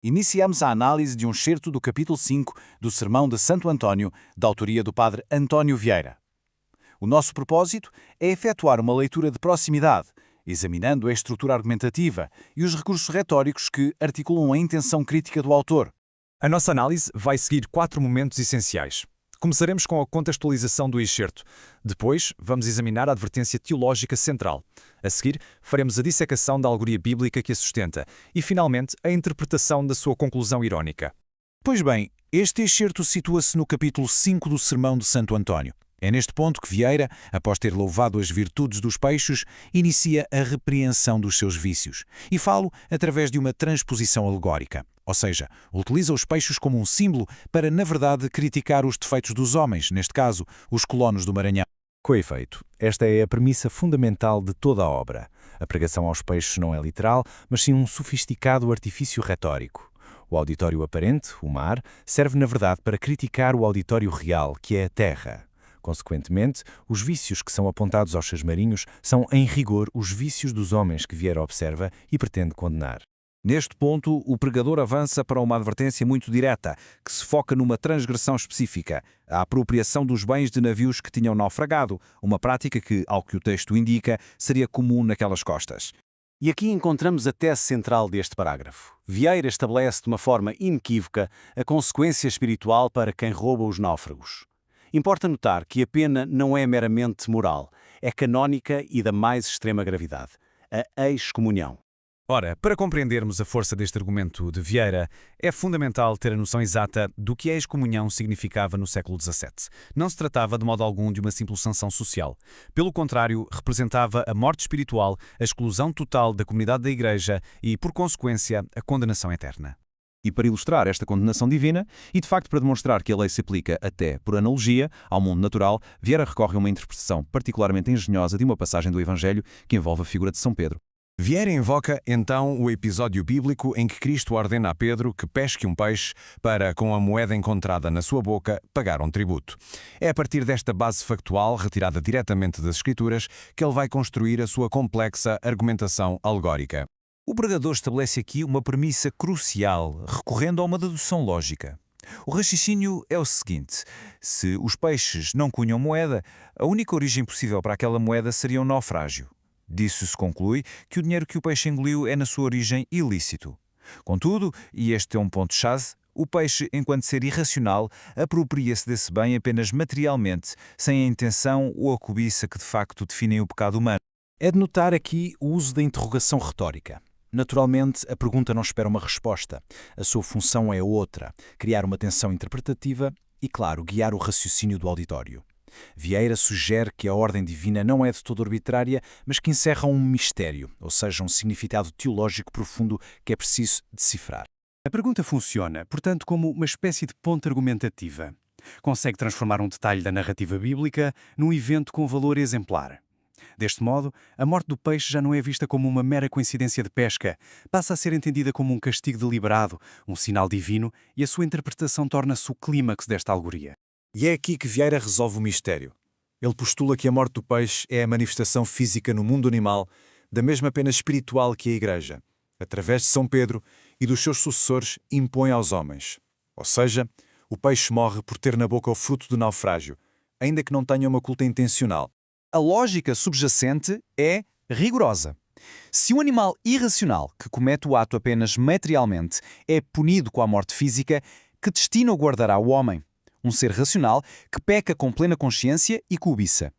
Iniciamos a análise de um excerto do capítulo 5 do Sermão de Santo António, da autoria do padre António Vieira. O nosso propósito é efetuar uma leitura de proximidade, examinando a estrutura argumentativa e os recursos retóricos que articulam a intenção crítica do autor. A nossa análise vai seguir 4 momentos essenciais. Começaremos com a contextualização do excerto. Depois, vamos examinar a advertência teológica central. A seguir, faremos a dissecação da alegoria bíblica que a sustenta e, finalmente, a interpretação da sua conclusão irónica. Pois bem, este excerto situa-se no capítulo 5 do Sermão de Santo António. É neste ponto que Vieira, após ter louvado as virtudes dos peixes, inicia a repreensão dos seus vícios. E falo através de uma transposição alegórica. Ou seja, utiliza os peixes como um símbolo para, na verdade, criticar os defeitos dos homens, neste caso, os colonos do Maranhão. Com efeito, esta é a premissa fundamental de toda a obra. A pregação aos peixes não é literal, mas sim um sofisticado artifício retórico. O auditório aparente, o mar, serve na verdade para criticar o auditório real, que é a terra. Consequentemente, os vícios que são apontados aos seus marinhos são, em rigor, os vícios dos homens que Vieira observa e pretende condenar. Neste ponto, o pregador avança para uma advertência muito direta, que se foca numa transgressão específica, a apropriação dos bens de navios que tinham naufragado, uma prática que, ao que o texto indica, seria comum naquelas costas. E aqui encontramos a tese central deste parágrafo. Vieira estabelece de uma forma inequívoca a consequência espiritual para quem rouba os náufragos. Importa notar que a pena não é meramente moral, é canónica e da mais extrema gravidade, a excomunhão. Ora, para compreendermos a força deste argumento de Vieira, é fundamental ter a noção exata do que a excomunhão significava no século XVII. Não se tratava de modo algum de uma simples sanção social. Pelo contrário, representava a morte espiritual, a exclusão total da comunidade da Igreja e, por consequência, a condenação eterna. E para ilustrar esta condenação divina, e de facto para demonstrar que a lei se aplica até por analogia ao mundo natural, Vieira recorre a uma interpretação particularmente engenhosa de uma passagem do Evangelho que envolve a figura de São Pedro. Vieira invoca, então, o episódio bíblico em que Cristo ordena a Pedro que pesque um peixe para, com a moeda encontrada na sua boca, pagar um tributo. É a partir desta base factual, retirada diretamente das Escrituras, que ele vai construir a sua complexa argumentação alegórica. O pregador estabelece aqui uma premissa crucial, recorrendo a uma dedução lógica. O raciocínio é o seguinte: se os peixes não cunham moeda, a única origem possível para aquela moeda seria um naufrágio. Disso se conclui que o dinheiro que o peixe engoliu é na sua origem ilícito. Contudo, e este é um ponto-chave, o peixe, enquanto ser irracional, apropria-se desse bem apenas materialmente, sem a intenção ou a cobiça que de facto definem o pecado humano. É de notar aqui o uso da interrogação retórica. Naturalmente, a pergunta não espera uma resposta. A sua função é outra: criar uma tensão interpretativa e, claro, guiar o raciocínio do auditório. Vieira sugere que a ordem divina não é de todo arbitrária, mas que encerra um mistério, ou seja, um significado teológico profundo que é preciso decifrar. A pergunta funciona, portanto, como uma espécie de ponte argumentativa. Consegue transformar um detalhe da narrativa bíblica num evento com valor exemplar. Deste modo, a morte do peixe já não é vista como uma mera coincidência de pesca, passa a ser entendida como um castigo deliberado, um sinal divino, e a sua interpretação torna-se o clímax desta alegoria. E é aqui que Vieira resolve o mistério. Ele postula que a morte do peixe é a manifestação física no mundo animal da mesma pena espiritual que a Igreja, através de São Pedro e dos seus sucessores, impõe aos homens. Ou seja, o peixe morre por ter na boca o fruto do naufrágio, ainda que não tenha uma culpa intencional. A lógica subjacente é rigorosa. Se um animal irracional que comete o ato apenas materialmente é punido com a morte física, que destino guardará o homem? Um ser racional que peca com plena consciência e cobiça.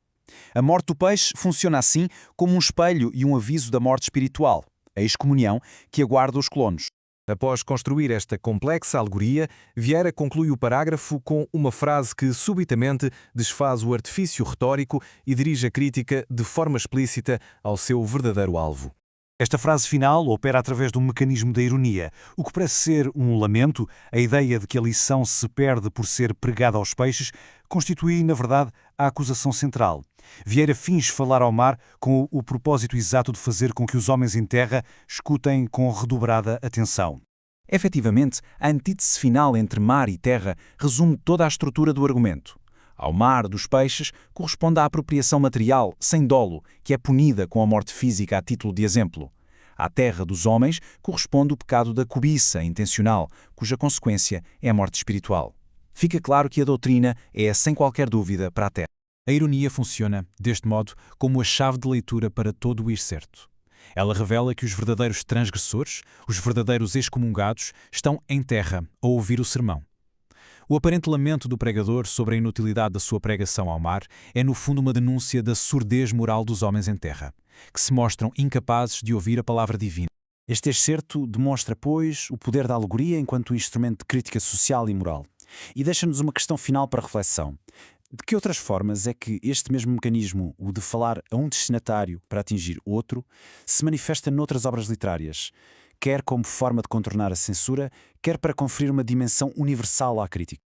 A morte do peixe funciona assim como um espelho e um aviso da morte espiritual, a excomunhão que aguarda os colonos. Após construir esta complexa alegoria, Vieira conclui o parágrafo com uma frase que subitamente desfaz o artifício retórico e dirige a crítica de forma explícita ao seu verdadeiro alvo. Esta frase final opera através do mecanismo da ironia, o que parece ser um lamento. A ideia de que a lição se perde por ser pregada aos peixes constitui, na verdade, a acusação central. Vieira finge falar ao mar com o propósito exato de fazer com que os homens em terra escutem com redobrada atenção. Efetivamente, a antítese final entre mar e terra resume toda a estrutura do argumento. Ao mar dos peixes corresponde à apropriação material, sem dolo, que é punida com a morte física a título de exemplo. À terra dos homens corresponde o pecado da cobiça intencional, cuja consequência é a morte espiritual. Fica claro que a doutrina é, sem qualquer dúvida, para a terra. A ironia funciona, deste modo, como a chave de leitura para todo o excerto. Ela revela que os verdadeiros transgressores, os verdadeiros excomungados, estão em terra a ouvir o sermão. O aparente lamento do pregador sobre a inutilidade da sua pregação ao mar é, no fundo, uma denúncia da surdez moral dos homens em terra, que se mostram incapazes de ouvir a palavra divina. Este excerto demonstra, pois, o poder da alegoria enquanto instrumento de crítica social e moral. E deixa-nos uma questão final para reflexão. De que outras formas é que este mesmo mecanismo, o de falar a um destinatário para atingir outro, se manifesta noutras obras literárias, quer como forma de contornar a censura, quer para conferir uma dimensão universal à crítica?